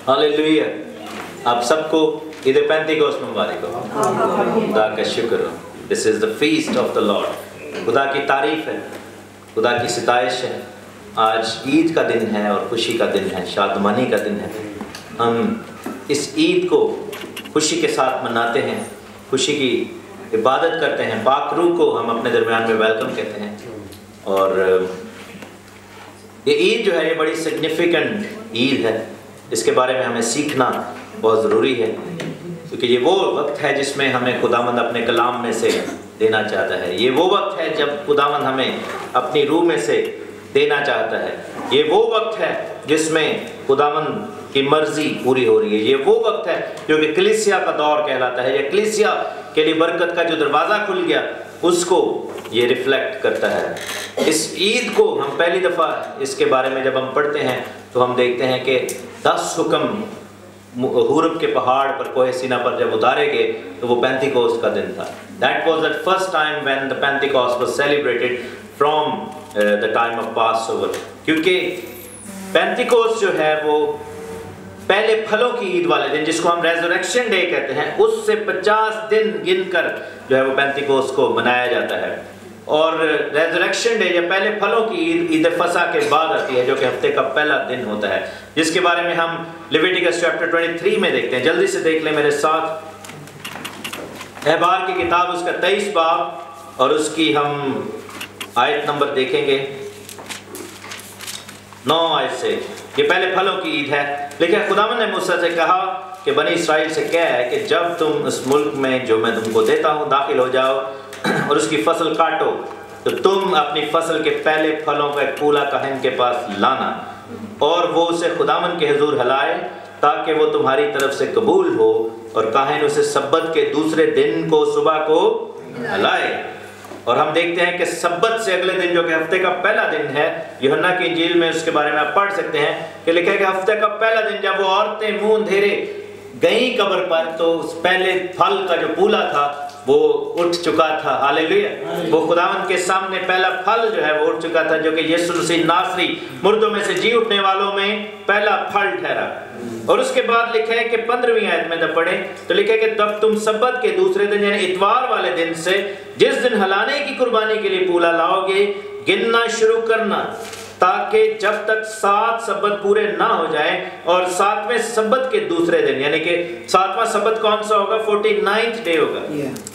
Hallelujah. आप सबको Eid Pentecost मुबारक हो। खुदा का शुक्र हो। This is the feast of the Lord. खुदा की तारीफ है, खुदा की सिताइश है। आज ईद का दिन है और खुशी का दिन है, शादमानी का दिन है। हम इस ईद को खुशी के साथ मनाते हैं, खुशी की इबादत करते हैं। पाक रूह को हम अपने दरमियान में वेलकम कहते हैं। और ये ईद जो है ये बड़ी सिग्निफिकेंट ईद है। इसके बारे में हमें सीखना बहुत ज़रूरी है, क्योंकि ये वो वक्त है जिसमें हमें खुदावंद अपने कलाम में से देना चाहता है। ये वो वक्त है जब खुदावंद हमें अपनी रूह में से देना चाहता है। ये वो वक्त है जिसमें खुदावंद की मर्जी पूरी हो रही है। ये वो वक्त है जो कि कलीसिया का दौर कहलाता है। ये कलीसिया के लिए बरकत का जो दरवाज़ा खुल गया उसको ये रिफ्लेक्ट करता है। इस ईद को हम पहली दफ़ा इसके बारे में जब हम पढ़ते हैं तो हम देखते हैं कि 10 हुक्म हुरब के पहाड़ पर कोहे सीना पर जब उतारे गए तो वो पेंटिकोस्ट का दिन था। That was the first time when the Pentecost was celebrated from the time of Passover। क्योंकि पेंटिकोस्ट जो है वो पहले फलों की ईद वाले दिन, जिसको हम रेजरेक्शन डे कहते हैं, उससे 50 दिन गिनकर जो है वो पेंटिकोस्ट को मनाया जाता है। और रेजरेक्शन डे या पहले फलों की ईद ईद फसा के बाद आती है, जो कि हफ्ते का पहला दिन होता है, जिसके बारे में हम लेविटिकस चैप्टर 23 में देखते हैं। जल्दी से देख लें मेरे साथ। एहबार की किताब उसका 23 बाब और उसकी हम आयत नंबर देखेंगे 9 आयत से। ये पहले फलों की ईद है। लेकिन खुदावंद ने मूसा से कहा कि बनी इस्राएल से कह है कि जब तुम उस मुल्क में जो मैं तुमको देता हूँ दाखिल हो जाओ और उसकी फसल काटो, तो तुम अपनी फसल के पहले फलों का एक पूला काहिन के पास लाना और वो उसे खुदावंद के हुजूर हलाए, ताकि वो तुम्हारी तरफ से कबूल हो। और काहिन उसे सब्बत के दूसरे दिन को सुबह को हलाए। और हम देखते हैं कि सब्बत से अगले दिन, जो कि हफ्ते का पहला दिन है, यूहन्ना की इंजील में उसके बारे में आप पढ़ सकते हैं कि लिखा है कि हफ्ते का पहला दिन जब वो औरतें मुंह अंधेरे गई कब्र पर, तो उस पहले फल का जो पूला था वो उठ चुका था। हालेलुया। वो खुदावंद के सामने पहला फल जो है वो उठ चुका था, जो कि यीशु मसीह नासरी मुर्दों में से जी उठने वालों में पहला फल ठहरा। और उसके बाद लिखा है कि 15वीं आयत में जब पढ़े तो लिखा है कि तब तुम सब्बत के दूसरे दिन यानी इतवार वाले दिन से, जिस दिन हलाने की कुर्बानी के लिए पूला लाओगे, गिनना शुरू करना, ताकि जब तक 7 सब्बत पूरे ना हो जाए। और 7वें सब्बत के दूसरे दिन, यानी कि 7वां सब्बत कौन सा होगा? 49th डे होगा।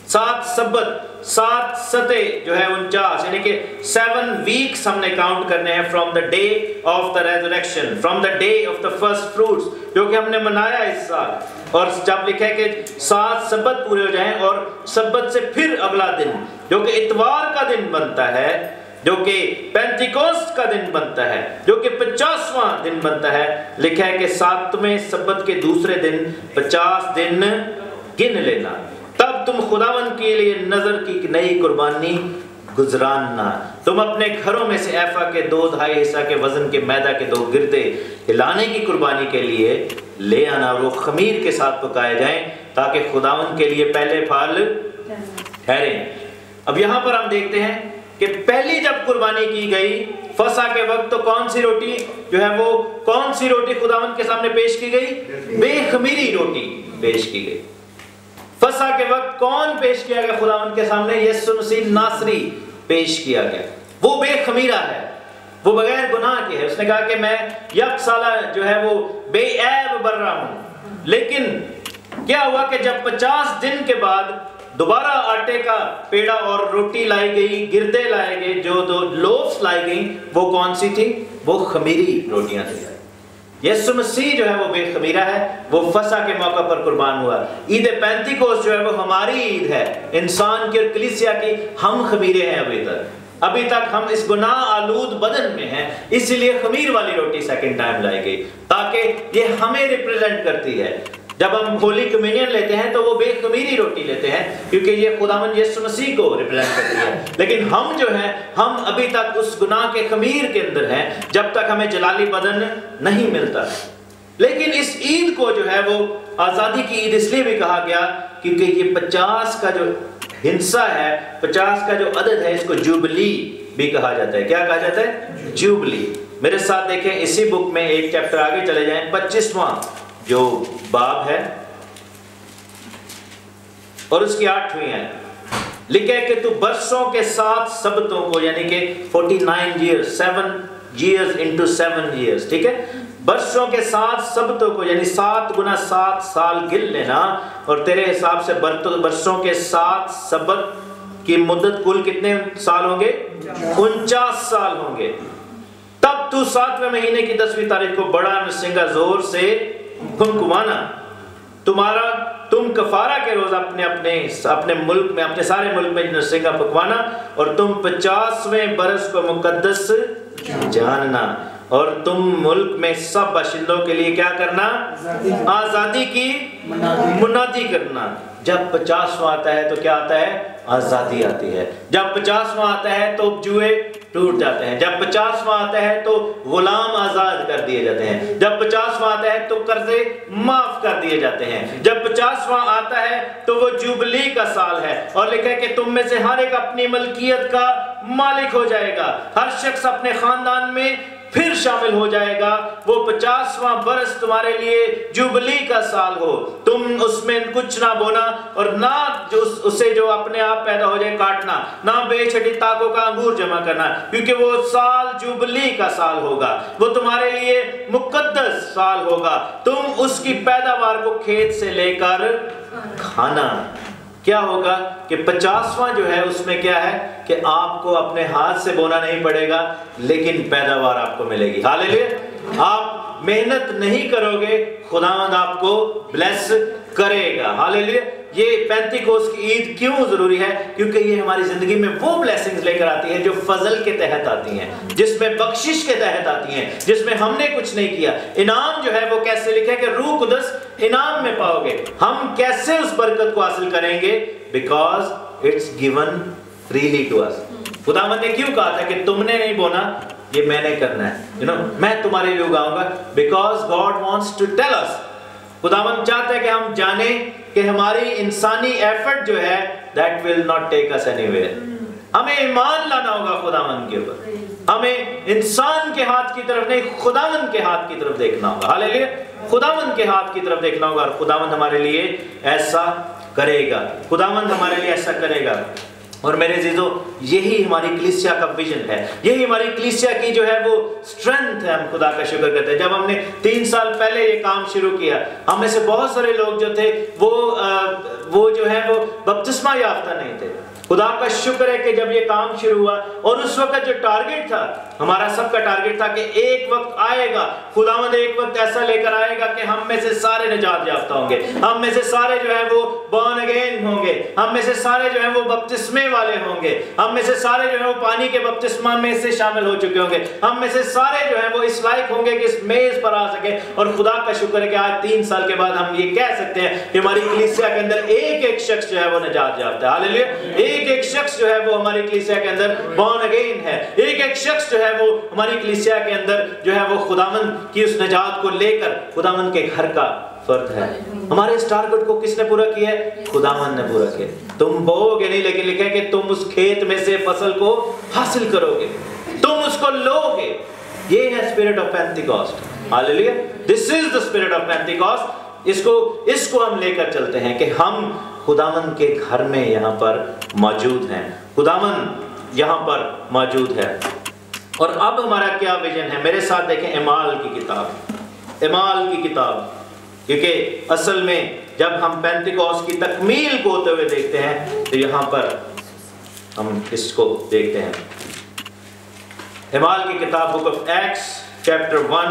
7 सब्बत, 7 सते जो है 49, यानी कि 7 वीक्स हमने काउंट करने हैं from the day of the resurrection, from the day of the first fruits, जो कि हमने मनाया इस साल। और जब लिखा है कि 7 सब्बत पूरे हो जाएं और सब्बत से फिर अगला दिन जो कि इतवार का दिन बनता है, जो कि पेंटिकोस्ट का दिन बनता है, जो कि 50वां दिन बनता है, लिखा है कि 7वें सब्बत के दूसरे दिन 50 दिन गिन लेना, तब तुम खुदावंद के लिए नजर की नई कुर्बानी गुजराना। तुम अपने घरों में से एफा के 2.5 हिस्सा के वजन के मैदा के 2 गिरदे हिलाने की कुर्बानी के लिए ले आना। वो खमीर के साथ पकाए जाएं, ताकि खुदावंद के लिए पहले फल ठहरे। अब यहाँ पर हम देखते हैं कि पहली जब कुर्बानी की गई फसा के वक्त, तो कौन सी रोटी जो है वो, कौन सी रोटी खुदावंद के सामने पेश की गई? बेखमीरी रोटी पेश की गई। फसा के वक्त कौन पेश किया गया खुदावंद के सामने? यीशु मसीह नासरी पेश किया गया। वो बेखमीरा है, वो बगैर गुनाह के है। उसने कहा कि मैं यकसाला जो है वो बेऐब बर्रा हूं। लेकिन क्या हुआ कि जब 50 दिन के बाद दोबारा आटे का पेड़ा और रोटी लाई गई, गिरदे लाए गए, जो 2 लोफ्स लाई गई, वो कौन सी थी? वो खमीरी रोटियां थी। यीशु मसीह जो है वो बेखमीरा है। वो फसा के मौका पर कुर्बान हुआ। ईद पेंटिकोस्ट जो है वो हमारी ईद है, इंसान की और कलीसिया की। हम खमीरे हैं अभी तक हम इस गुनाह आलूद बदन में हैं, इसीलिए खमीर वाली रोटी सेकंड टाइम लाई गई, ताकि ये हमें रिप्रेजेंट करती है। जब हम होली कम्युनियन लेते हैं तो वो बेखमीरी रोटी लेते हैं, क्योंकि ये खुदावंद यीशु मसीह को रिप्रेजेंट करती है। लेकिन हम जो हैं, हम अभी तक उस गुनाह के खमीर के अंदर हैं, जब तक हमें जलाली बदन नहीं मिलता। लेकिन इस ईद को जो है वो आज़ादी की ईद इसलिए भी कहा गया क्योंकि ये 50 का जो हिस्सा है, 50 का जो अदद है, इसको जुबली भी कहा जाता है। क्या कहा जाता है? जुबली। मेरे साथ देखें इसी बुक में एक चैप्टर आगे चले जाएं, 25वां जो बाब है और उसकी 8वीं आयत लिखा है कि तू बरसों के 7 सबतों को, यानी कि 49 years, 7 years into 7 years, ठीक है, बरसों के 7 सबतों को यानी 7 गुना 7 साल गिन लेना, और तेरे हिसाब से बरसों के 7 सबत की मुद्दत कुल कितने साल होंगे? 49 साल होंगे। तब तू 7वें महीने की 10वीं तारीख को बड़ा नरसिंगा जोर से फुंकवाना, तुम कफारा के रोज अपने मुल्क में, अपने सारे मुल्क में नरसिंगा फुंकवाना, और तुम 50वें बरस को मुकद्दस जानना, और तुम मुल्क में सब बाशिंदों के लिए क्या करना? आजादी की मुनादी करना। जब 50वां आता है तो क्या आता है? आजादी आती है। जब 50वां आता है तो जुए टूट जाते हैं। जब 50वां आता है तो गुलाम आजाद कर दिए जाते हैं। जब 50वां आता है तो कर्जे माफ कर दिए जाते हैं। जब 50वां आता है तो वो जुबली का साल है, और लिखा है कि तुम में से हर एक अपनी मलकियत का मालिक हो जाएगा, हर शख्स अपने खानदान में फिर शामिल हो जाएगा। वो 50वां बरस तुम्हारे लिए जुबली का साल हो, तुम उसमें कुछ ना बोना और ना जो उसे जो अपने आप पैदा हो जाए काटना, ना बेछटी ताकों का अंगूर जमा करना, क्योंकि वो साल जुबली का साल होगा, वो तुम्हारे लिए मुकद्दस साल होगा। तुम उसकी पैदावार को खेत से लेकर खाना। क्या होगा कि 50वां जो है उसमें क्या है कि आपको अपने हाथ से बोना नहीं पड़ेगा, लेकिन पैदावार आपको मिलेगी। हालेलुया। आप मेहनत नहीं करोगे, खुदावंद आपको ब्लेस करेगा। हालेलुया। ये पेंतिकोस्त की ईद क्यों जरूरी है? क्योंकि ये हमारी जिंदगी में वो ब्लेसिंग्स लेकर आती है जो फजल के तहत आती हैं, जिसमें बख्शिश के तहत आती हैं, जिसमें हमने कुछ नहीं किया। इनाम जो है वो कैसे लिखा है कि रूह कुदस इनाम में पाओगे। हम कैसे उस बरकत को हासिल करेंगे? Because it's given freely to us. खुदावंद ने क्यों कहा था कि तुमने नहीं बोना, ये मैंने करना है। मैं तुम्हारे लिए उगाऊंगा, because God wants to tell us. खुदावंद चाहता है कि हम जाने कि हमारी इंसानी एफर्ट जो है that will not take us anywhere. हमें ईमान लाना होगा खुदावंद के ऊपर। हमें इंसान के हाथ की तरफ नहीं, खुदावंद के हाथ की तरफ देखना होगा। हालेलुया। खुदावंद के हाथ की तरफ देखना होगा, और खुदावंद हमारे लिए ऐसा करेगा। खुदावंद हमारे लिए ऐसा करेगा। और मेरे अजीजों, यही हमारी कलीसिया का विजन है, यही हमारी कलीसिया की जो है वो स्ट्रेंथ है। हम खुदा का शुक्र करते हैं। जब हमने 3 साल पहले ये काम शुरू किया, हम में से बहुत सारे लोग जो थे वो जो है वो बपतिस्मा याफ्ता नहीं थे। खुदा का शुक्र है कि जब ये काम शुरू हुआ, और उस वक्त जो टारगेट था, हमारा सबका टारगेट था कि एक वक्त आएगा, खुदावंद एक वक्त ऐसा लेकर आएगा कि हम में से सारे निजात याफ्ता होंगे, हम में से सारे जो है वो बॉर्न अगेन होंगे, हम में से सारे जो है वो बपतिस्मे वाले होंगे, हम में से सारे जो है वो पानी के बपतिस्मा में से शामिल हो चुके होंगे, हम में से सारे जो है वो इस लायक होंगे कि इस मेज पर आ सके। और खुदा का शुक्र है कि आज 3 साल के बाद हम ये कह सकते हैं कि हमारी कलीसिया के अंदर एक शख्स जो है वो निजात याफ्ता है। हालेलुया। एक शख्स जो है वो हमारी कलीसिया के अंदर बॉर्न अगेन है। एक शख्स जो है वो हमारी कलीसिया के अंदर जो है वो खुदावंद की उस निजात को लेकर खुदावंद के घर का फर्द है। हमारे इस टारगेट को किसने पूरा किया है? खुदावंद ने पूरा किया। तुम बोओगे नहीं, लेकिन लिखा है कि तुम उस खेत में से फसल को हासिल करोगे, तुम उसको लोगे। ये है spirit of Pentecost. Hallelujah. This is the spirit of Pentecost. इसको हम लेकर चलते हैं कि हम खुदावंद के घर में यहाँ पर मौजूद हैं, खुदावंद यहाँ पर मौजूद है। और अब हमारा क्या विजन है? मेरे साथ देखें एमाल की किताब, एमाल की किताब, क्योंकि असल में जब हम पेंटिकॉस्ट की तकमील को होते हुए देखते हैं तो यहाँ पर हम इसको देखते हैं। एमाल की किताब, बुक ऑफ एक्ट्स चैप्टर 1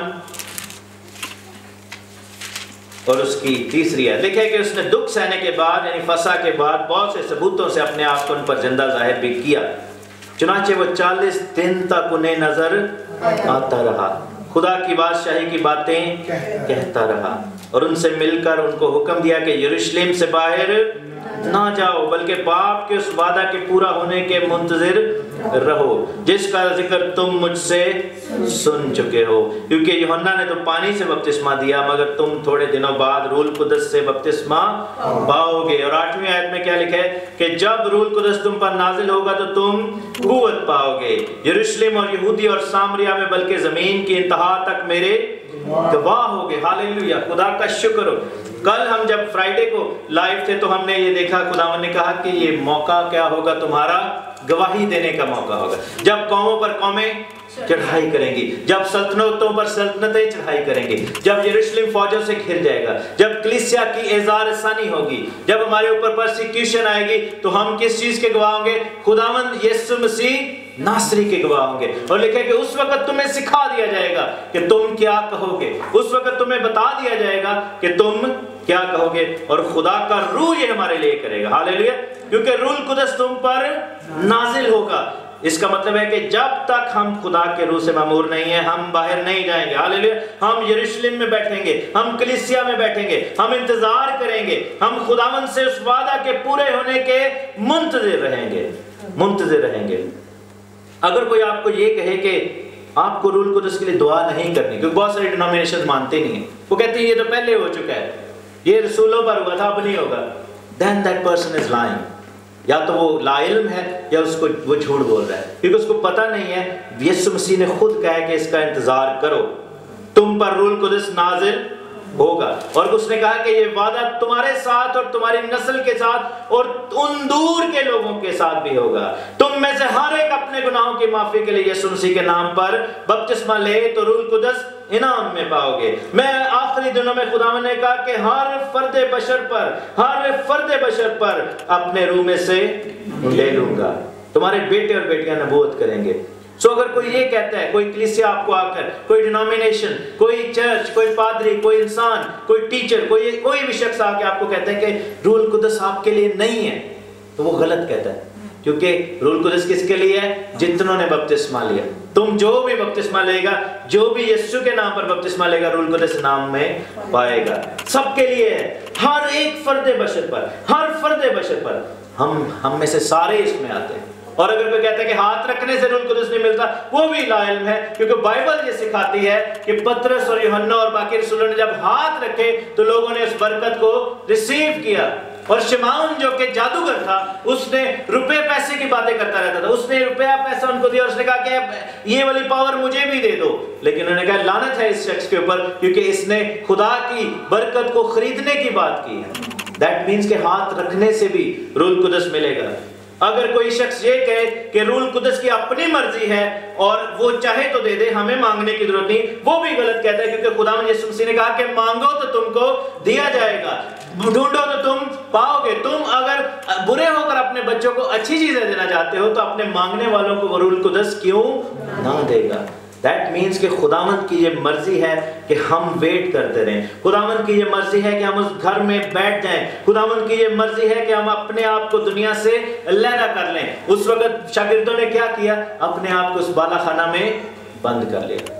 और उसकी 3री आयत। लिखा है कि उसने दुख सहने के बाद, यानी फसा के बाद, बहुत से सबूतों से अपने आप को उन पर जिंदा जाहिर भी किया। चुनाचे वो 40 दिन तक उन्हें नजर आता रहा, खुदा की बादशाही की बातें कहता रहा, और उनसे मिलकर उनको हुक्म दिया कि यरूशलेम से बाहर ना जाओ, बल्कि बाप के उस वादा के पूरा होने के मुंतजिर रहो जिसका जिक्र तुम मुझसे सुन चुके हो। क्योंकि यूहन्ना ने तो पानी से बपतिस्मा दिया, मगर तुम थोड़े दिनों बाद रूह कुदस से बपतिस्मा पाओगे। और 8वीं आयत में क्या लिखा है कि जब रूह कुदस तुम पर नाजिल होगा तो तुम कुव्वत पाओगे। यरूशलेम और यहूदी और सामरिया में, बल्कि जमीन की इंतहा तक मेरे गवाह होगे। हालेलुया, खुदा का शुक्र हो। कल हम जब फ्राइडे को लाइव थे तो हमने ये देखा, खुदावन ने कहा कि ये मौका क्या होगा, तुम्हारा गवाही देने का मौका होगा। जब कौमों पर कौमें चढ़ाई करेंगी, जब सल्तनतों पर सल्तनतें चढ़ाई करेंगी, जब यरूशलेम फौजों से घिर जाएगा, जब कलीसिया की एजारसानी होगी, जब हमारे ऊपर परसिक्यूशन आएगी, तो हम किस चीज के गवाह होंगे? खुदावंद यीशु मसीह नासरी के गवाह होंगे। और लिखे कि उस वक्त तुम्हें सिखा दिया जाएगा कि तुम क्या कहोगे, उस वक्त तुम्हें बता दिया जाएगा कि तुम क्या कहोगे, और खुदा का रूह ये हमारे लिए करेगा। हालेलुया, क्योंकि रूह कुदस तुम पर नाजिल होगा। इसका मतलब है कि जब तक हम खुदा के रूह से मामूर नहीं है, हम बाहर नहीं जाएंगे। हालेलुया, हम यरूशलेम में बैठेंगे, हम कलीसिया में बैठेंगे, हम इंतजार करेंगे, हम खुदावंद से उस वादा के पूरे होने के मुंतजिर रहेंगे। अगर कोई आपको ये कहे कि आपको रूह कुदस के लिए दुआ नहीं करनी, क्योंकि बहुत सारे डिनोमिनेशन मानते नहीं है, वो कहते हैं ये तो पहले हो चुका है, ये रसूलों पर हुआ था, अब नहीं होगा, then that person is lying। या तो वो लाइल्म है या उसको वो झूठ बोल रहा है, क्योंकि उसको पता नहीं है। यीशु मसीह ने खुद कहा है कि इसका इंतजार करो, तुम पर रूह कुदस नाजिल होगा। और उसने कहा कि ये वादा तुम्हारे साथ और तुम्हारी नस्ल के साथ और उन दूर के लोगों के साथ भी होगा। तुम में से हर एक अपने गुनाहों की माफी के लिए यीशु मसीह के नाम पर बपतिस्मा ले तो रूह कुदस इनाम में पाओगे। मैं आखिरी दिनों में खुदावंद ने कहा कि हर फर्द बशर पर अपने रूह में से ले लूंगा। तुम्हारे बेटे और बेटियां नबूवत करेंगे। सो अगर कोई ये कहता है, कोई कलीसिया आपको आकर, कोई डिनोमिनेशन, कोई चर्च, कोई पादरी, कोई इंसान, कोई टीचर, कोई भी शख्स आके आपको कहता है कि रूह कुदस आपके लिए नहीं है, तो वो गलत कहता है। क्योंकि रूह कुदस किसके लिए है? जितनों ने बपतिस्मा लिया। तुम जो भी बपतिस्मा लेगा, जो भी यीशु के नाम पर बपतिस्मा लेगा, रूह कुदस नाम में पाएगा। सबके लिए है, हर एक फर्द बशर पर। हम में से सारे इसमें आते हैं। और अगर कोई कहता है कि हाथ रखने से रूह कुदस नहीं मिलता, वो भी लाइल्म है, क्योंकि बाइबल ये सिखाती है कि पतरस और यूहन्ना और बाकी रसूलों ने जब हाथ रखे तो लोगों ने उस बरकत को रिसीव किया। और शिमाउन जो कि जादूगर था, उसने रुपए पैसे की बातें करता रहता था, उसने रुपया पैसा उनको दिया, उसने कहा कि ये वाली पावर मुझे भी दे दो। लेकिन उन्होंने कहा लानत है इस शख्स के ऊपर, क्योंकि इसने खुदा की बरकत को खरीदने की बात की है। दैट मीन्स के हाथ रखने से भी रूह कुदस मिलेगा। अगर कोई शख्स ये कहे कि रूह कुदस की अपनी मर्जी है और वो चाहे तो दे दे, हमें मांगने की जरूरत नहीं, वो भी गलत कहता है। क्योंकि खुदावंद यीशु मसीह ने कहा कि मांगो तो तुमको दिया जाएगा, ढूंढो तो तुम पाओगे। तुम अगर बुरे होकर अपने बच्चों को अच्छी चीजें देना चाहते हो, तो अपने मांगने वालों को रूह कुदस क्यों ना देगा? दैट मीन्स कि खुदावंद की ये मर्जी है कि हम वेट करते रहें। खुदावंद की ये मर्जी है कि हम उस घर में बैठ जाएं। खुदावंद की ये मर्जी है कि हम अपने आप को दुनिया से अलग कर लें। उस वक्त शागिर्दों ने क्या किया? अपने आप को उस बालाखाना में बंद कर लिया।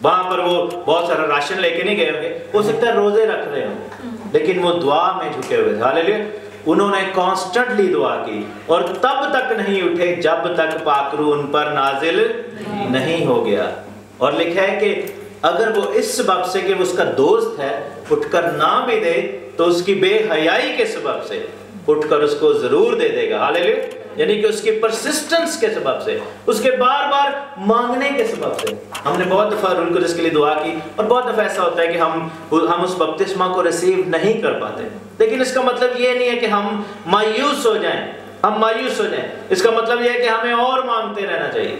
वहां पर वो बहुत सारा राशन लेके नहीं गए होंगे, हो सकता है रोजे रख रहे होंगे, लेकिन वो दुआ में झुके हुए थे। हालेलुया, उन्होंने कॉन्स्टेंटली दुआ की और तब तक नहीं उठे जब तक पाक रूह उन पर नाजिल नहीं हो गया। और लिखा है कि अगर वो इस सबब से कि वो उसका दोस्त है उठकर ना भी दे, तो उसकी बेहयाई के सबब से उठकर उसको जरूर दे देगा। हालेलुया, यानी कि उसकी परसिस्टेंस के सबब से, उसके बार बार मांगने के सबब से। हमने बहुत दफा रूह कुदस के लिए दुआ की और बहुत दफा ऐसा होता है कि हम उस बपतिस्मा को रिसीव नहीं कर पाते। लेकिन इसका मतलब ये नहीं है कि हम मायूस हो जाएं। इसका मतलब यह है कि हमें और मांगते रहना चाहिए।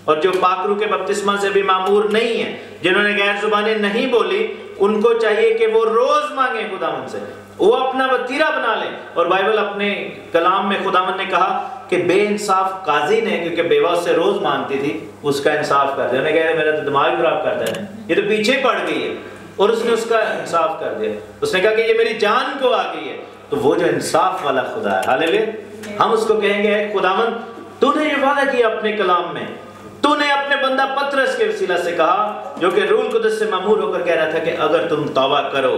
और जो पाक रूह के बपतिस्मा से भी मामूर नहीं है, जिन्होंने गैर जुबानें नहीं बोली, उनको चाहिए कि वो रोज मांगे खुदावंद से, वो अपना वतीरा बना लें। और बाइबल अपने कलाम में खुदावंद ने कहा कि बेइंसाफ काजी ने, क्योंकि बेवा उससे रोज मांगती थी, उसका इंसाफ कर दिया। उन्हें कहा मेरा तो दिमाग खराब करता है, ये तो पीछे पड़ गई है, और उसने उसका इंसाफ कर दिया। उसने कहा कि ये मेरी जान को आ गई है। तो वो जो इंसाफ वाला खुदा है, हालेलुया, हम उसको कहेंगे खुदावंद तूने ये वादा किया अपने कलाम में, तूने अपने बंदा पतरस के वसीला से कहा, जो कि रूह कुदस से मामूर होकर कह रहा था कि अगर तुम तौबा करो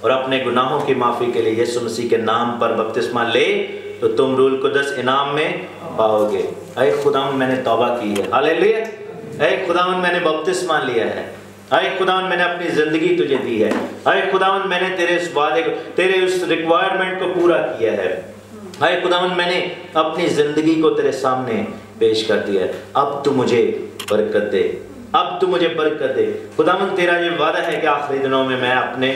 और अपने गुनाहों की माफी के लिए यीशु मसीह के नाम पर बपतिस्मा ले, तो तुम रूह कुदस इनाम में पाओगे। ऐ खुदावंद मैंने तौबा की है, हालेलुया, ऐ खुदावंद मैंने बपतिस्मा लिया है, ऐ खुदावंद मैंने अपनी जिंदगी तुझे दी है, ऐ खुदावंद मैंने तेरे उस वादे को, तेरे उस रिक्वायरमेंट को पूरा किया है, ऐ खुदावंद मैंने अपनी जिंदगी को तेरे सामने पेश कर दिया है, अब तू मुझे बरकत दे, अब तू मुझे बरकत दे। खुदावंद तेरा ये वादा है कि आखिरी दिनों में मैं अपने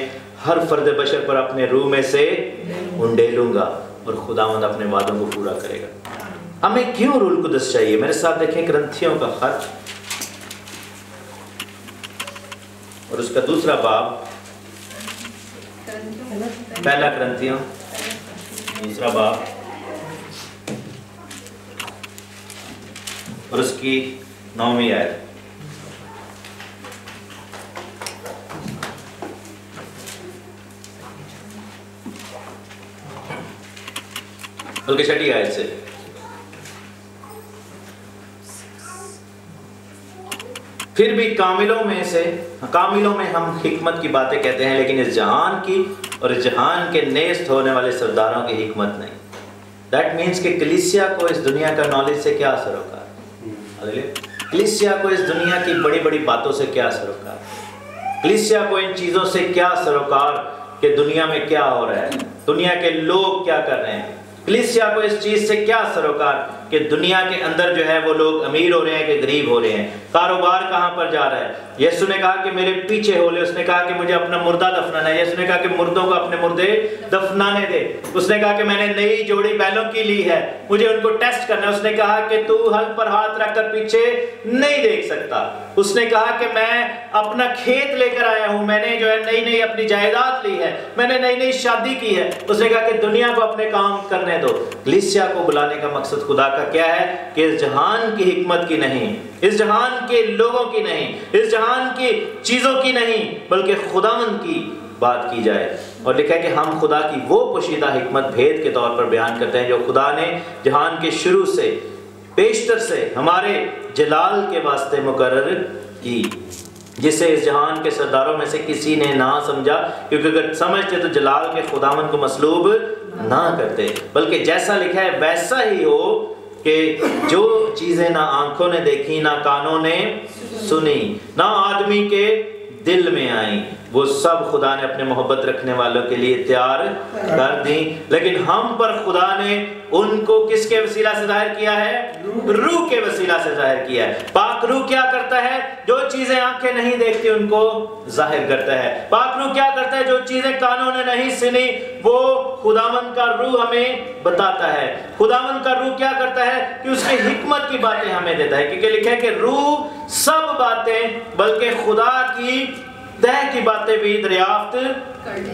हर फर्द बशर पर अपने रूह में से उंडेलूंगा और खुदावंद अपने वादों को पूरा करेगा। हमें क्यों रूह कुदस चाहिए? मेरे साथ देखें ग्रंथियों का खत और उसका दूसरा बाब, पहला ग्रंथियों दूसरा बाब और उसकी 9वीं आयत। बल्कि 6ठी आयत से। फिर भी कामिलों में हम हिकमत की बातें कहते हैं, लेकिन इस जहान की और इस जहान के नेस्त होने वाले सरदारों की हिकमत नहीं। दैट मीन्स कि कलीसिया को इस दुनिया का नॉलेज से क्या असर होगा? कलीसिया को इस दुनिया की बड़ी बड़ी बातों से क्या सरोकार? कलीसिया को इन चीज़ों से क्या सरोकार कि दुनिया में क्या हो रहा है, दुनिया के लोग क्या कर रहे हैं? कलीसिया को इस चीज़ से क्या सरोकार कि दुनिया के अंदर जो है वो लोग अमीर हो रहे हैं कि गरीब हो रहे हैं, कारोबार कहाँ पर जा रहा है? यीशु ने कहा कि मेरे पीछे हो ले। उसने कहा कि मुझे अपना मुर्दा दफनाना है। यीशु ने कहा कि मुर्दों को अपने मुर्दे दफनाने दे। उसने कहा कि मैंने नई जोड़ी बैलों की ली है, मुझे उनको टेस्ट करना है। उसने कहा कि तू हल पर हाथ रखकर पीछे नहीं देख सकता। उसने कहा कि मैं अपना खेत लेकर आया हूँ, मैंने जो है नई नई अपनी जायदाद ली है, मैंने नई नई शादी की है। उसने कहा कि दुनिया को अपने काम करने दो। कलीसिया को बुलाने का मकसद खुदा का क्या है कि इस जहान की हिकमत की नहीं, इस जहान के लोगों की नहीं, इस जहान की चीजों की नहीं, बल्कि खुदावंद की बात की जाए। और लिखा है कि हम खुदा की वो पोशीदा हिकमत भेद के तौर पर बयान करते हैं जो खुदा ने जहान के शुरू से पेशतर से हमारे जलाल के वास्ते मुकर्रर की, जिसे इस जहान के सरदारों में से किसी ने ना समझा, क्योंकि अगर समझते तो जलाल के खुदावंद को मसलूब ना करते। बल्कि जैसा लिखा है वैसा ही हो कि जो चीजें ना आंखों ने देखी, ना कानों ने सुनी, ना आदमी के दिल में आई, वो सब खुदा ने अपने मोहब्बत रखने वालों के लिए तैयार कर दी। लेकिन हम पर खुदा ने उनको किसके वसीला से जाहिर किया है? रूह के वसीला से जाहिर किया है। पाक रूह क्या करता है? जो चीजें आंखें नहीं देखती उनको जाहिर करता है। पाक रूह क्या करता है? जो चीजें कानों ने नहीं सुनी वो खुदावंद का रूह हमें बताता है। खुदावंद का रूह क्या करता है कि उसकी हिकमत की बातें हमें देता है, क्योंकि लिखा है कि रूह सब बातें बल्कि खुदा की तय की बातें भी दरियाफ्त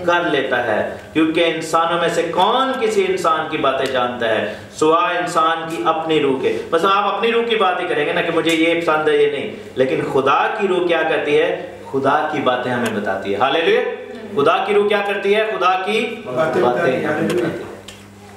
कर लेता है, क्योंकि इंसानों में से कौन किसी इंसान की बातें जानता है सिवाय इंसान की अपनी रूह के। बस आप अपनी रूह की बात ही करेंगे ना कि मुझे ये पसंद है ये नहीं, लेकिन खुदा की रूह क्या करती है? खुदा की बातें हमें बताती है। हालेलुया। खुदा की रूह क्या करती है? खुदा की बातें हमें बताती है।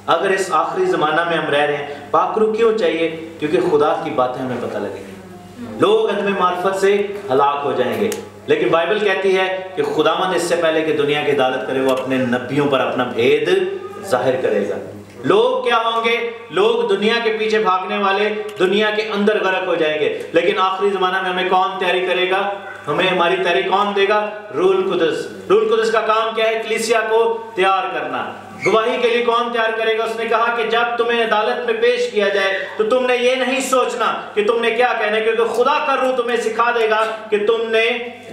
अगर इस आखिरी जमाना में हम रह रहे हैं, पाक रूह क्यों चाहिए? क्योंकि खुदा की बातें हमें पता लगेंगी। लोग अदम मार्फत से हलाक हो जाएंगे, लेकिन बाइबल कहती है कि खुदावंद इससे पहले कि दुनिया की अदालत करे वो अपने नबियों पर अपना भेद जाहिर करेगा। लोग क्या होंगे? लोग दुनिया के पीछे भागने वाले दुनिया के अंदर गर्क हो जाएंगे, लेकिन आखिरी जमाना में हमें कौन तैयारी करेगा? हमें हमारी तैयारी कौन देगा? रूह कुदस। रूह कुदस का काम क्या है? कलीसिया को तैयार करना। गवाही के लिए कौन तैयार करेगा? उसने कहा कि जब तुम्हें अदालत में पेश किया जाए तो तुमने ये नहीं सोचना कि तुमने क्या कहना है, क्योंकि खुदा का रूह तुम्हें सिखा देगा कि तुमने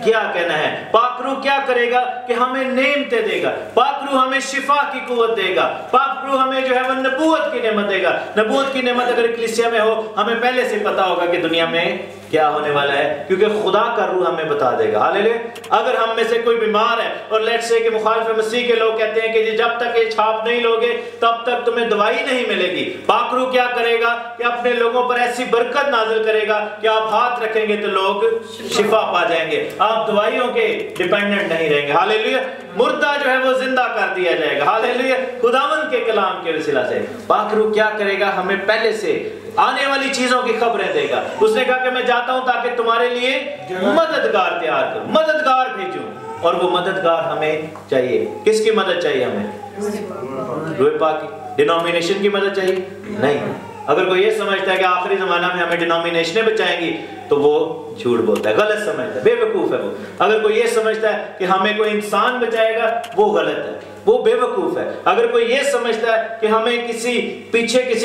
क्या कहना है। पाक रूह क्या करेगा कि हमें नेमतें देगा। पाक रूह हमें शिफा की कुव्वत देगा। पाक रूह हमें जो है वो नबूवत की नेमत देगा। नबूवत की नेमत अगर कलीसिया में हो, हमें पहले से पता होगा कि दुनिया में क्या होने वाला है, क्योंकि खुदा का रूह हमें बता देगा। हालेलुया। अगर हम में से कोई बीमार है और लेट्स से कि मुखालिफ मसीह के लोग कहते हैं कि जब तक ये छाप नहीं लोगे तब तक तुम्हें दवाई नहीं मिलेगी, पाक रूह क्या करेगा कि अपने लोगों पर ऐसी बरकत नाजिल करेगा कि आप हाथ रखेंगे तो लोग शिफा पा जाएंगे, आप दवाइयों के डिपेंडेंट नहीं रहेंगे। हालेलुया। मुर्दा जो है वो जिंदा कर दिया जाएगा। हालेलुया। खुदावंद के कलाम के वसीला से पाक रूह क्या करेगा? हमें पहले से आने वाली चीजों की खबरें देगा। उसने कहा कि मैं जाता हूं ताकि तुम्हारे लिए मददगार तैयार करूं, मददगार भेजूं, और वो मददगार हमें चाहिए। किसकी मदद चाहिए हमें? रूह पाक की। डिनोमिनेशन की मदद चाहिए? नहीं, अगर कोई ये समझता है कि आखिरी ज़माना में हमें डिनोमिनेशनें बचाएंगी तो वो झूठ बोलता है, गलत समझता है, बेवकूफ़ है वो। अगर कोई ये समझता है कि हमें कोई इंसान बचाएगा, वो गलत है, वो बेवकूफ़ है। अगर कोई ये समझता है कि हमें किसी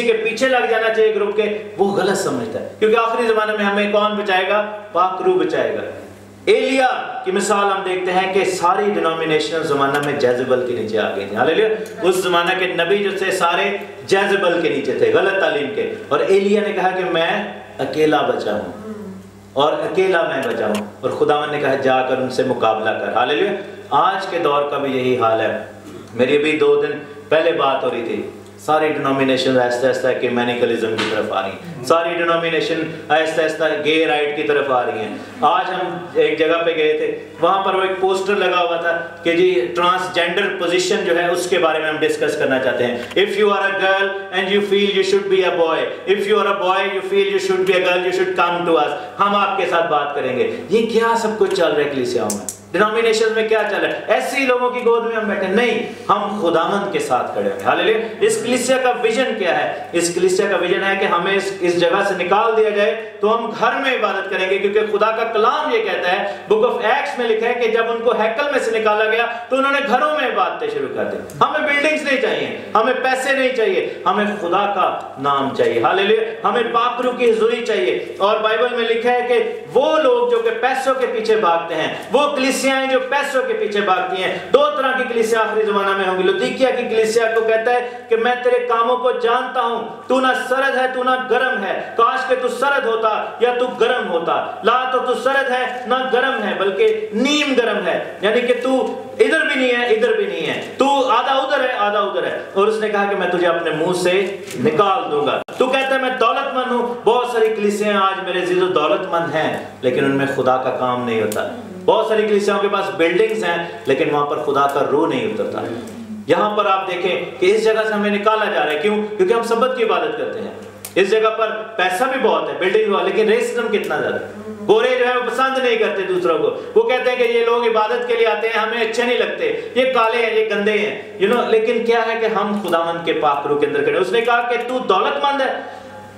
के पीछे लग जाना चाहिए ग्रुप के, वो गलत समझता है। क्योंकि आखिरी ज़माने में हमें कौन बचाएगा? पाक रूह बचाएगा। एलिया की मिसाल हम देखते हैं कि सारी डिनोमिनेशनल ज़माना में जेज़ेबल के नीचे आ गई थी। हालेलुया। उस ज़माना के नबी जो थे सारे जेज़ेबल के नीचे थे, गलत तालीम के। और एलिया ने कहा कि मैं अकेला बचा हूँ और अकेला मैं बचा हूँ, और खुदावंद ने कहा जाकर उनसे मुकाबला कर। हालेलुया। आज के दौर का भी यही हाल है। मेरी अभी 2 दिन पहले बात हो रही थी, सारी डिनोमिनेशन आहिस्ता आहिस्ता कैमेनिकलिज्म की तरफ आ रही हैं, सारी डिनोमिनेशन आहिस्ता आहिस्ता गे राइट की तरफ आ रही हैं। आज हम एक जगह पे गए थे, वहाँ पर वो एक पोस्टर लगा हुआ था कि जी ट्रांसजेंडर पोजीशन जो है उसके बारे में हम डिस्कस करना चाहते हैं। If you are a girl and you feel you should be a boy, if you are a boy you feel you should be a girl, you should come to us, हम आपके साथ बात करेंगे। ये क्या सब कुछ चल रहा है कलीसियाओं में, डिनोमिनेशन में क्या चल रहा है? ऐसे ही लोगों की गोद में हम बैठे नहीं, हम खुदावंद के साथ खड़े हैं। हालेलुया। इस कलीसिया का विजन क्या है? इस कलीसिया का विजन है कि हमें इस जगह से निकाल दिया जाए तो हम घर में इबादत करेंगे, क्योंकि खुदा का कलाम ये कहता है, बुक ऑफ एक्ट्स में लिखा है कि जब उनको हैकल में से निकाला गया तो उन्होंने घरों में इबादतें शुरू कर दी। हमें बिल्डिंग्स नहीं चाहिए, हमें पैसे नहीं चाहिए, हमें खुदा का नाम चाहिए। हालेलुया। हमें पाक रूह की हुजूरी चाहिए। और बाइबल में लिखा है कि वो लोग जो कि पैसों के पीछे भागते हैं, वो कलीसियाएं जो पैसों के पीछे भागती हैं, 2 तरह की कलीसिया आखिरी जमाना में होंगी। लौदीकिया की कलीसिया को कहता है कि मैं तेरे कामों को जानता हूं, तू ना सरद है तू ना गर्म है, काश के तू सरद होता या तू गर्म होता। ला तो तू सरद है ना गर्म है, बल्कि नीम गर्म है, यानी कि तू इधर भी नहीं है इधर भी नहीं है, तू आधा उधर है आधा उधर है। और उसने कहा कि मैं तुझे अपने मुंह से निकाल दूंगा। तू कहता है मैं दौलतमंद हूं। बहुत सारी कलीसियां आज मेरे जीजो दौलतमंद हैं, लेकिन उनमें खुदा का काम नहीं होता। बहुत सारी कलीसियाओं के पास बिल्डिंग्स हैं, लेकिन वहां पर खुदा का रूह नहीं उतरता। यहाँ पर आप देखें कि इस जगह से हमें निकाला जा रहा है। क्यों? क्योंकि हम सब्बत की इबादत करते हैं। इस जगह पर पैसा भी बहुत है, बिल्डिंग भी, लेकिन रेसिज्म कितना ज्यादा। गोरे जो है वो पसंद नहीं करते दूसरों को, वो कहते हैं कि ये लोग इबादत के लिए आते हैं, हमें अच्छे नहीं लगते, ये काले हैं, ये गंदे हैं, लेकिन क्या है कि हम खुदावंद के पाक रूह के अंदर खड़े। उसने कहा कि तू दौलतमंद है,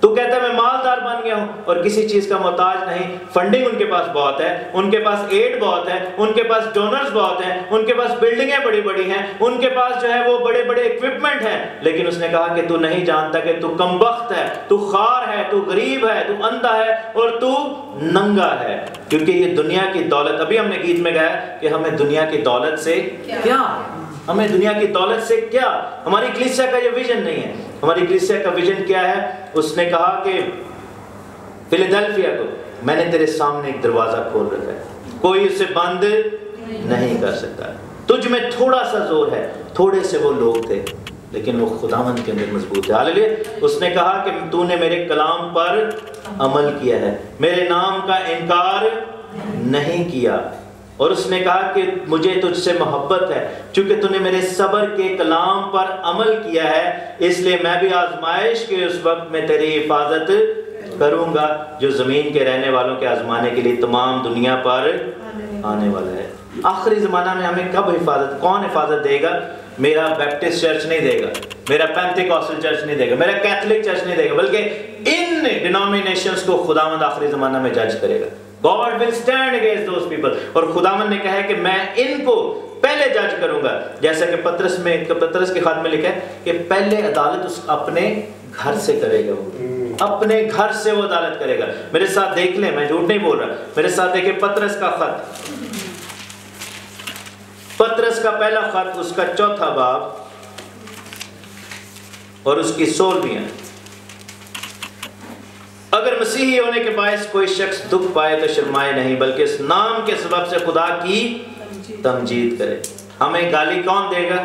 तू कहता है मैं मालदार बन गया हूं और किसी चीज का मोहताज नहीं। फंडिंग उनके पास बहुत है, उनके पास एड बहुत है, उनके पास डोनर्स बहुत हैं, उनके पास बिल्डिंगें बड़ी बड़ी हैं, उनके पास जो है वो बड़े बड़े इक्विपमेंट हैं। लेकिन उसने कहा कि तू नहीं जानता कि तू कमबख्त है, तू खार है, तू गरीब है, तू अंधा है और तू नंगा है। क्योंकि ये दुनिया की दौलत, अभी हमने गीत में गाया कि हमें दुनिया की दौलत से क्या, हमें दुनिया की दौलत से क्या। हमारी कलीसिया का ये विजन नहीं है। हमारी कलीसिया का विजन क्या है? उसने कहा कि फिलाडेल्फिया को मैंने तेरे सामने एक दरवाजा खोल रखा है, कोई उसे बंद नहीं कर सकता। तुझ में थोड़ा सा जोर है, थोड़े से वो लोग थे, लेकिन वो खुदावंद के अंदर मजबूत है। हालेलुया। उसने कहा कि तूने मेरे कलाम पर अमल किया है, मेरे नाम का इनकार नहीं किया। और उसने कहा कि मुझे तुझसे मोहब्बत है, क्योंकि तूने मेरे सब्र के कलाम पर अमल किया है, इसलिए मैं भी आजमाइश के उस वक्त में तेरी हिफाजत करूंगा जो जमीन के रहने वालों के आजमाने के लिए तमाम दुनिया पर आने वाला है। आखिरी जमाना में हमें कब हिफाजत, कौन हिफाजत देगा? मेरा बैप्टिस्ट चर्च नहीं देगा, मेरा पेंटिकॉस्टल चर्च नहीं देगा, मेरा कैथोलिक चर्च नहीं देगा, बल्कि इन डिनोमिनेशंस को खुदावंद आखिरी जमाना में जज करेगा। God will stand against those people। और खुदावंद ने कहा है कि मैं इनको पहले जज करूंगा, जैसा कि पतरस के खात में लिखा है कि पहले अदालत उस अपने घर से करेगा, अपने घर से वो अदालत करेगा। मेरे साथ देख ले, मैं झूठ नहीं बोल रहा, मेरे साथ देखे पतरस का खत, पतरस का पहला खत, उसका 4था बाब और उसकी 16वीं। अगर मसीही होने के बायस कोई शख्स दुख पाए तो शर्माए नहीं, बल्कि इस नाम के सबब से खुदा की तमजीद करे। हमें गाली कौन देगा?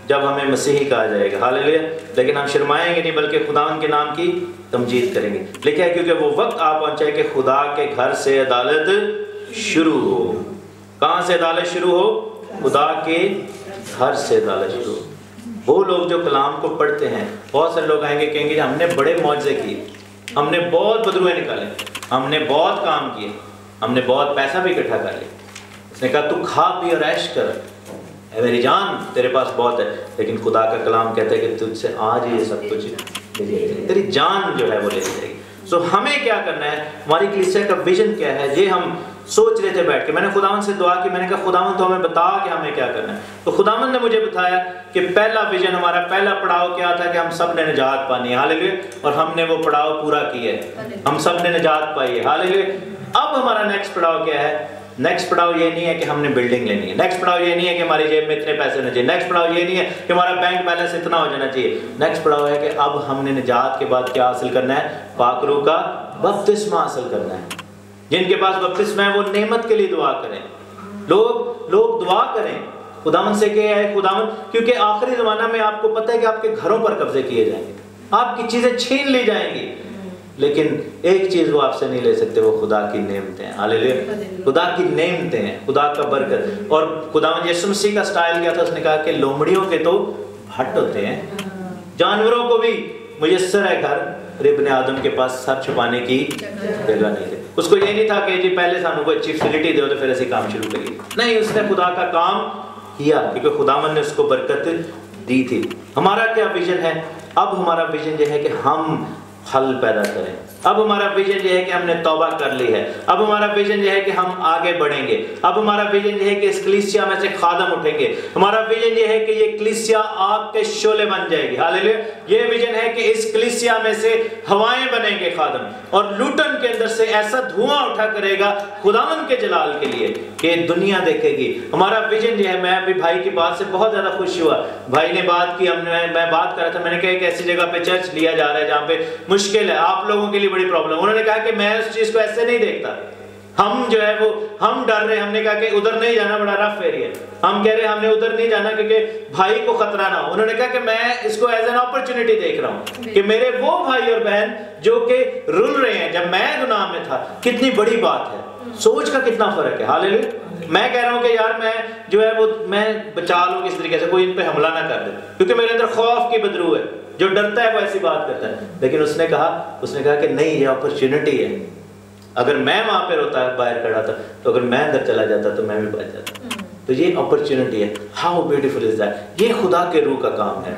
जब हमें मसीही कहा जाएगा। हालेलुया। लेकिन हम शर्माएंगे नहीं, बल्कि खुदावंद के नाम की तमजीद करेंगे। लिखा है क्योंकि वो वक्त आ पहुंचा है कि खुदा के घर से अदालत शुरू हो। कहां से अदालत शुरू हो? खुदा के घर से अदालत शुरू हो। वो लोग जो कलाम को पढ़ते हैं, बहुत सारे लोग आएंगे कहेंगे हमने बड़े मौजे किए, हमने बहुत बदरुए निकाले, हमने बहुत काम किए, हमने बहुत पैसा भी इकट्ठा कर लिया। उसने कहा तू खा पी और ऐश कर, मेरी जान तेरे पास बहुत है। लेकिन खुदा का कलाम कहता है कि तुझसे आज ये सब कुछ ले लिया जाएगा, तेरी जान जो है वो ले ली जाएगी। सो हमें क्या करना है, हमारी कलीसिया का विजन क्या है, ये हम सोच रहे थे बैठ के। मैंने खुदावन से दुआ की, मैंने कहा खुदावन तो हमें बता कि हमें क्या करना है। तो खुदावन ने मुझे बताया कि पहला विजन, हमारा पहला पड़ाव क्या था कि हम सब ने निजात पानी है, हालेलुया, और हमने वो पड़ाव पूरा किया है, हम सब ने निजात पाई है, हालेलुया। अब हमारा नेक्स्ट पड़ाव क्या है? नेक्स्ट पड़ाव ये नहीं है कि हमने बिल्डिंग लेनी है, नेक्स्ट पड़ाव ये नहीं है कि हमारी जेब में इतने पैसे होने चाहिए, नेक्स्ट पड़ाव ये नहीं है कि हमारा बैंक बैलेंस इतना हो जाना चाहिए। नेक्स्ट पड़ाव है कि अब हमने निजात के बाद क्या हासिल करना है? पाक रूह का बपतिस्मा हासिल करना है। जिनके पास बपतिस्मा है वो नेमत के लिए दुआ करें। लोग दुआ करें खुदावन से कि है खुदावन, क्योंकि आखिरी ज़माना में आपको पता है कि आपके घरों पर कब्जे किए जाएंगे, आपकी चीज़ें छीन ली जाएंगी, लेकिन एक चीज़ वो आपसे नहीं ले सकते, वो खुदा की नेमतें हैं, हालेलुया, खुदा की नेमतें हैं, खुदा का बरकत। और खुदावन यीशु मसीह का स्टाइल क्या था? उसने कहा कि लोमड़ियों के तो भट्ट होते हैं, जानवरों को भी मुयस्सर है घर, इब्ने आदम के पास सर छुपाने की जगह नहीं थी। उसको ये नहीं था कि जी पहले सानू कोई अच्छी फैसिलिटी दो तो फिर ऐसे काम शुरू करिए, नहीं, उसने खुदा का काम किया क्योंकि खुदावन ने उसको बरकत दी थी। हमारा क्या विजन है? अब हमारा विजन ये है कि हम फल पैदा करें। अब हमारा विजन ये है कि हमने तौबा कर ली है। अब हमारा विजन ये है कि हम आगे बढ़ेंगे। अब हमारा विजन ये है कि इस कलीसिया में से खादम उठेंगे। हमारा विजन ये है कि ये कलीसिया आग के शोले बन जाएगी, हालेलुया। ये विजन है कि इस कलीसिया में से हवाएं बनेंगे खादम, और लूटन के अंदर से ऐसा धुआं उठा करेगा खुदावन के जलाल के लिए कि दुनिया देखेगी। हमारा विजन ये है। मैं अभी भाई की बात से बहुत ज्यादा खुश हुआ, भाई ने बात की, मैं बात कर रहा था, मैंने कहा एक ऐसी जगह पे चर्च लिया जा रहा है जहाँ पे मुश्किल है, आप लोगों के लिए बड़ी प्रॉब्लम। उन्होंने कहा कि मैं उस चीज को ऐसे नहीं देखता, हम जो है वो हम डर रहे हैं। हमने कहा कि उधर नहीं जाना, बड़ा रफ एरिया, हम कह रहे हैं हमने उधर नहीं जाना क्योंकि भाई को खतरा ना हो। उन्होंने कहा कि मैं इसको एज एन अपॉर्चुनिटी देख रहा हूँ कि मेरे वो भाई और बहन जो कि रुल रहे हैं, जब मैं गुनाह में था, कितनी बड़ी बात है, सोच का कितना फर्क है, हालेलुया। मैं कह रहा हूँ कि यार मैं जो है वो मैं बचा लूँ किस तरीके से, कोई इन पे हमला ना कर दे, क्योंकि मेरे अंदर खौफ की बदरू है, जो डरता है वो ऐसी बात करता है। लेकिन उसने कहा कि नहीं, ये अपॉर्चुनिटी है। अगर मैं वहां पर होता बाहर खड़ा था, तो अगर मैं अंदर चला जाता तो मैं भी बच जाता। तो ये अपॉर्चुनिटी है। How beautiful is that. ये खुदा के रूह का काम है।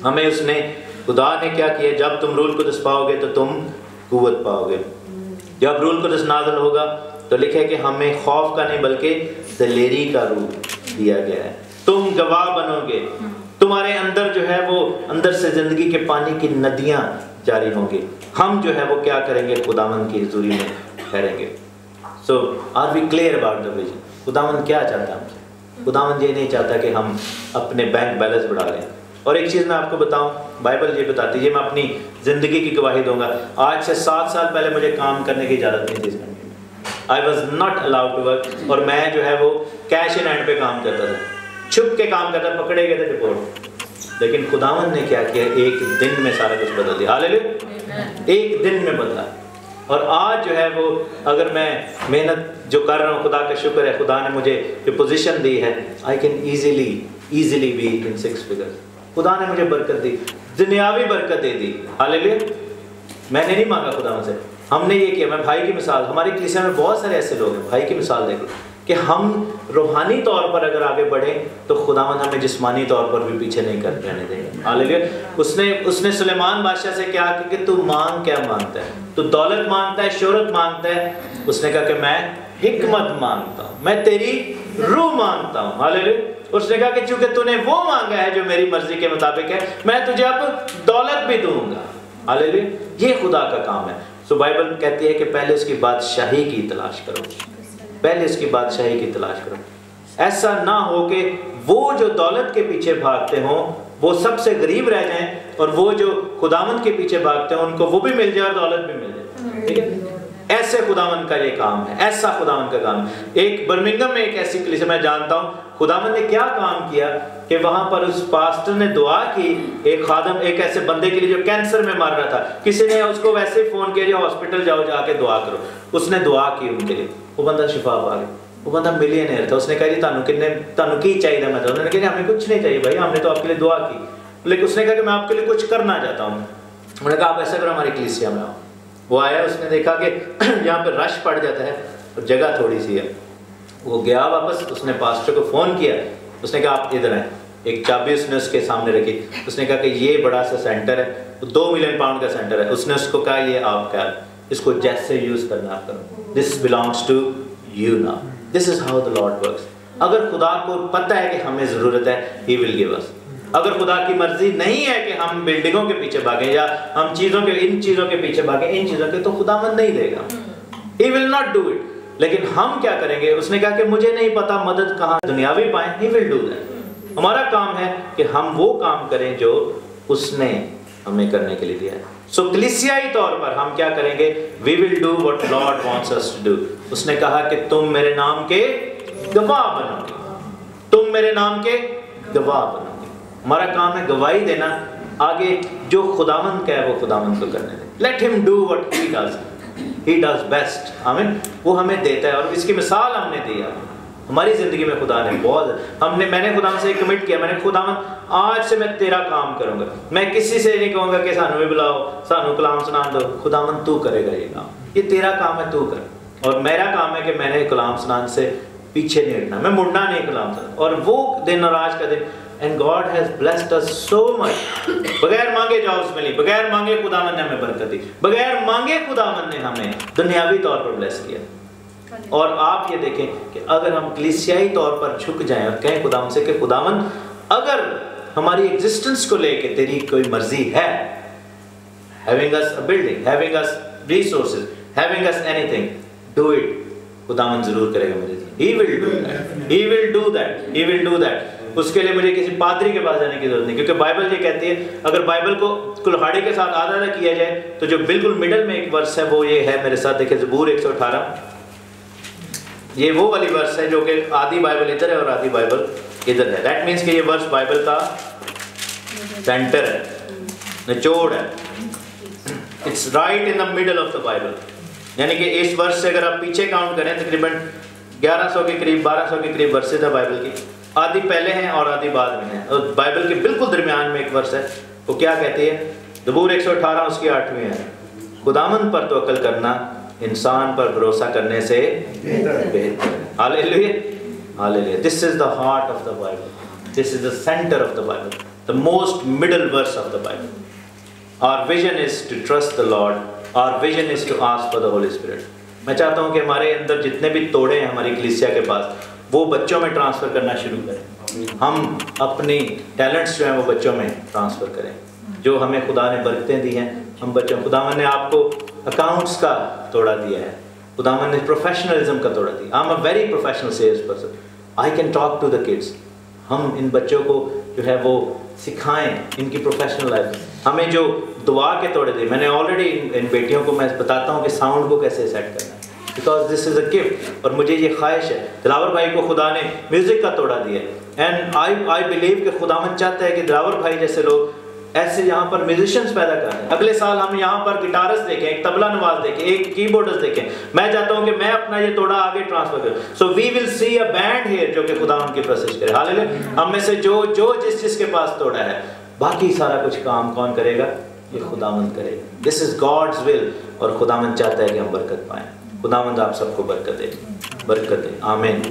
हमें उसने, खुदा ने क्या किया? जब तुम रूह कुदस पाओगे तो तुम कुव्वत पाओगे। जब रूह कुदस नाज़िल होगा तो लिखे कि हमें खौफ का नहीं बल्कि दिलेरी का रूह दिया गया है। तुम गवाह बनोगे, तुम्हारे अंदर जो है वो अंदर से जिंदगी के पानी की नदियां जारी होंगी। हम जो है वो क्या करेंगे? खुदावन की हुजूरी में ठहरेंगे। So are we clear about the vision? खुदावन क्या चाहता है हमसे? खुदावन ये नहीं चाहता कि हम अपने बैंक बैलेंस बढ़ा लें। और एक चीज़ मैं आपको बताऊं, बाइबल ये बताती है, मैं अपनी ज़िंदगी की गवाही दूंगा। आज से 7 साल पहले मुझे काम करने की इजाज़त नहीं थी इस कंट्री में। I was not allowed to work, और मैं जो है वो कैश इन हैंड पे काम करता था, छुप के काम करता, पकड़े गए थे रिपोर्ट। लेकिन खुदावन ने क्या किया? एक दिन में सारा कुछ बदल दिया, हालेलुया। एक दिन में बदला। और आज जो है वो, अगर मैं मेहनत जो कर रहा हूँ, खुदा का शुक्र है, खुदा ने मुझे जो पोजीशन दी है, I can easily be in 6 figures. खुदा ने मुझे बरकत दी, दुनियावी बरकत दे दी, हालेलुया। मैंने नहीं मांगा खुदा से, हमने ये किया। मैं भाई की मिसाल, हमारी कलीसिया में बहुत सारे ऐसे लोग हैं, भाई की मिसाल देखो कि हम रूहानी तौर पर अगर आगे बढ़े तो खुदावंद हमें जिस्मानी तौर पर भी पीछे नहीं कर रहने देंगे, हालेलुया। उसने सुलेमान बादशाह से क्या कि तू मांग क्या मांगता है? तू दौलत मांगता है, शोहरत मांगता है? उसने कहा कि मैं हिकमत मांगता हूँ, मैं तेरी रूह मांगता हूँ, हालेलुया। उसने कहा कि चूंकि तूने वो मांगा है जो मेरी मर्जी के मुताबिक है, मैं तुझे अब दौलत भी दूंगा, हालेलुया। ये खुदा का काम है। सो बाइबल कहती है कि पहले उसकी बादशाही की तलाश करो, पहले उसकी बादशाही की तलाश करो। ऐसा ना हो कि वो जो दौलत के पीछे भागते हों वो सबसे गरीब रह जाएं, और वो जो खुदावंद के पीछे भागते हैं उनको वो भी मिल जाए और दौलत भी मिल जाए, ठीक है। ऐसे खुदावंद का ये काम है, ऐसा खुदावंद का काम है। एक बर्मिंघम में एक ऐसी कलीसिया मैं जानता हूँ, खुदावंद ने क्या काम किया कि वहां पर उस पास्टर ने दुआ की, एक खादम एक ऐसे बंदे के लिए जो कैंसर में मर रहा था, किसी ने उसको वैसे ही फोन किया हॉस्पिटल जाओ, जाके दुआ करो। उसने दुआ की उनके लिए, वो बंदा शिफा पा गया। वो बंदा मिलियनेयर था। उसने कहा जी तानू की चाहिए? मैं तो उन्होंने कहा हमें कुछ नहीं चाहिए भाई, हमने तो आपके लिए दुआ की। लेकिन उसने कहा कि मैं आपके लिए कुछ करना चाहता हूँ। उन्होंने कहा आप ऐसा करो, हमारी कलीसिया में आओ। वो आया, उसने देखा कि यहाँ पे रश पड़ जाता है और जगह थोड़ी सी है। वो गया वापस, उसने पास्टर को फ़ोन किया, उसने कहा आप इधर आए। एक चाबी उसने उसके सामने रखी, उसने कहा कि ये बड़ा सा सेंटर है, 2 मिलियन पाउंड का सेंटर है। उसने उसको कहा ये आपका, इसको जैसे यूज करना आप करो, this belongs to you now. This is how the Lord works. अगर खुदा को पता है कि हमें ज़रूरत है, ही विल गिव अस। अगर खुदा की मर्जी नहीं है कि हम बिल्डिंगों के पीछे भागें या हम इन चीज़ों के पीछे भागें, इन चीज़ों के, तो खुदावंद नहीं देगा, he will not do it. लेकिन हम क्या करेंगे? उसने कहा कि मुझे नहीं पता मदद कहाँ दुनियावी पाए, ही विल डू दैट। हमारा काम है कि हम वो काम करें जो उसने हमें करने के लिए दिया है। सो कलीसियाई तौर पर हम क्या करेंगे? We will do what Lord wants us to do. उसने कहा कि तुम मेरे नाम के गवाह बनोगे, तुम मेरे नाम के गवाह बनोगे। हमारा काम है गवाही देना, आगे जो खुदावंद का है वो खुदावंद को करने दे। Let him do what he does, he does best. आमीन। वो हमें देता है और इसकी मिसाल हमने दी है हमारी जिंदगी में। खुदा ने बहुत मैंने खुदावंद से कमिट किया, मैंने खुदावंद आज से मैं तेरा काम करूंगा। मैं किसी से नहीं कहूंगा कि सानू भी बुलाओ, सानू कलाम सुना दो। खुदावंद तू करेगा ये काम, ये तेरा काम है, तू कर। और मेरा काम है कि मैंने कलाम सुनाने से पीछे नहीं हटना, मैं मुड़ना नहीं कलाम सुना। और वो दिन और आज का दिन, and God has blessed us so much. बगैर मांगे जॉब्स मिली, बगैर मांगे खुदावंद ने हमें बरकत दी, बगैर मांगे खुदावंद ने हमें दुनियावी तौर पर ब्लेस किया। और आप ये देखें कि अगर हम कलीसियाई तौर पर झुक जाएं और कहें खुदावंद से कि खुदावंद अगर हमारी एग्जिस्टेंस को लेके तेरी कोई मर्जी है, having us a building, having us resources, having us anything, do it. खुदावंद जरूर करेगा मेरे लिए। He will do that. He will do that. He will do that. उसके लिए मुझे किसी पादरी के पास जाने की जरूरत नहीं, क्योंकि बाइबल ये कहती है अगर बाइबल को कुल्हाड़ी के साथ आधा आधा किया जाए तो जो बिल्कुल मिडल में एक वर्स है वो ये है, मेरे साथ देखिए ज़बूर 118। ये वो वाली वर्स है जो कि आधी बाइबल इधर है और आधी बाइबल इधर है। दैट मीन्स कि ये वर्स बाइबल का सेंटर है, निचोड़ है। It's right in the middle of the Bible. यानी कि इस वर्ष से अगर आप पीछे काउंट करें तकरीबन 1100 के करीब 1200 के करीब वर्सेज है बाइबल की, आधी पहले हैं और आधी बाद में है। और बाइबल के बिल्कुल दरमियान में एक वर्ष है, वो क्या कहती है? ज़बूर 118 उसकी 8वीं है, खुदावंद पर तवक्कल करना इंसान पर भरोसा करने से बेहतर है। Hallelujah, hallelujah. This is the heart of the Bible, this is the centre of the Bible, the most middle verse of the Bible. Our vision is to trust the Lord, our vision is to ask for the Holy Spirit. मैं चाहता हूँ कि हमारे अंदर जितने भी तोड़े हैं हमारी कलीसिया के पास, वो बच्चों में ट्रांसफ़र करना शुरू करें। हम अपनी टैलेंट्स जो हैं वो बच्चों में ट्रांसफ़र करें। जो हमें खुदा ने बरकतें दी हैं हम बच्चों, खुदावन ने आपको अकाउंट्स का तोड़ा दिया है, खुदावन ने प्रोफेशनलिज्म का तोड़ा दिया। I am a very professional sales person, I can talk to the kids. हम इन बच्चों को जो है वो सिखाएं इनकी प्रोफेशनल लाइफ। हमें जो दुआ के तोड़े दिए, मैंने ऑलरेडी इन बेटियों को मैं बताता हूँ कि साउंड को कैसे सेट करना है, because this is a gift. और मुझे ये ख्वाहिश है, दिलावर भाई को खुदा ने म्यूज़िक का तोड़ा दिया, एंड आई बिलीव कि खुदावन चाहता है कि दिलावर भाई जैसे लोग ऐसे यहाँ पर म्यूजिशियंस पैदा कर रहे हैं। अगले साल हम यहाँ पर गिटारिस्ट देखें, एक तबला नवाज देखें, एक कीबोर्डिस्ट देखें। मैं चाहता हूँ कि मैं अपना ये तोड़ा आगे ट्रांसफर करूँ। So we will see a band here जो कि खुदावन की प्रसिद्ध करे। हालेलुया। हम में से जो जिसके पास तोड़ा है, बाकी सारा कुछ काम कौन करेगा? ये खुदावंद करेगा। दिस इज गॉड्स विल, और खुदावंद चाहता है कि हम बरकत पाएं। खुदावंद आप सबको बरकत दे, बरकत दे। आमीन।